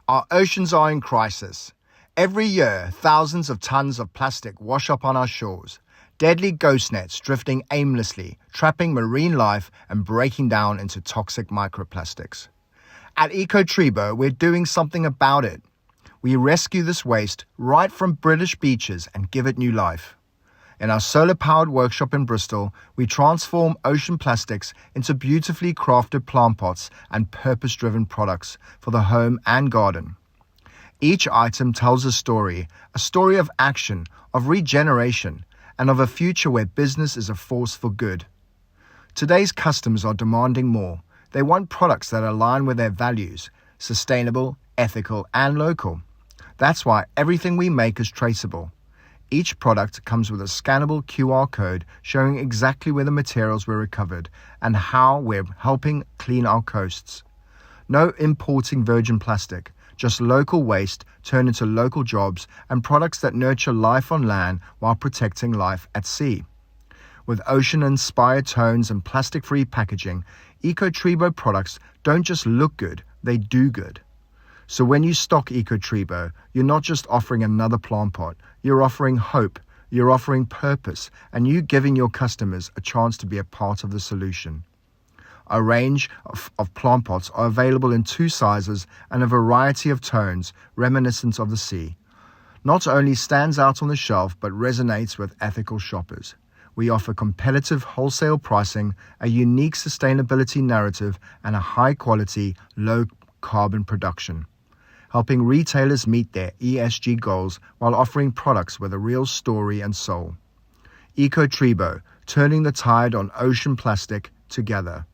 Our oceans are in crisis. Every year, thousands of tons of plastic wash up on our shores. Deadly ghost nets drifting aimlessly, trapping marine life and breaking down into toxic microplastics. At Ecotribo, we're doing something about it. We rescue this waste right from British beaches and give it new life. In our solar-powered workshop in Bristol, we transform ocean plastics into beautifully crafted plant pots and purpose-driven products for the home and garden. Each item tells a story of action, of regeneration, and of a future where business is a force for good. Today's customers are demanding more. They want products that align with their values, sustainable, ethical, and local. That's why everything we make is traceable. Each product comes with a scannable QR code showing exactly where the materials were recovered and how we're helping clean our coasts. No importing virgin plastic, just local waste turned into local jobs and products that nurture life on land while protecting life at sea. With ocean-inspired tones and plastic-free packaging, Ecotribo products don't just look good, they do good. So when you stock Ecotribo, you're not just offering another plant pot, you're offering hope, you're offering purpose, and you're giving your customers a chance to be a part of the solution. A range of plant pots are available in 2 sizes and a variety of tones reminiscent of the sea. Not only stands out on the shelf, but resonates with ethical shoppers. We offer competitive wholesale pricing, a unique sustainability narrative, and a high-quality, low-carbon production, helping retailers meet their ESG goals while offering products with a real story and soul. Ecotribo, turning the tide on ocean plastic together.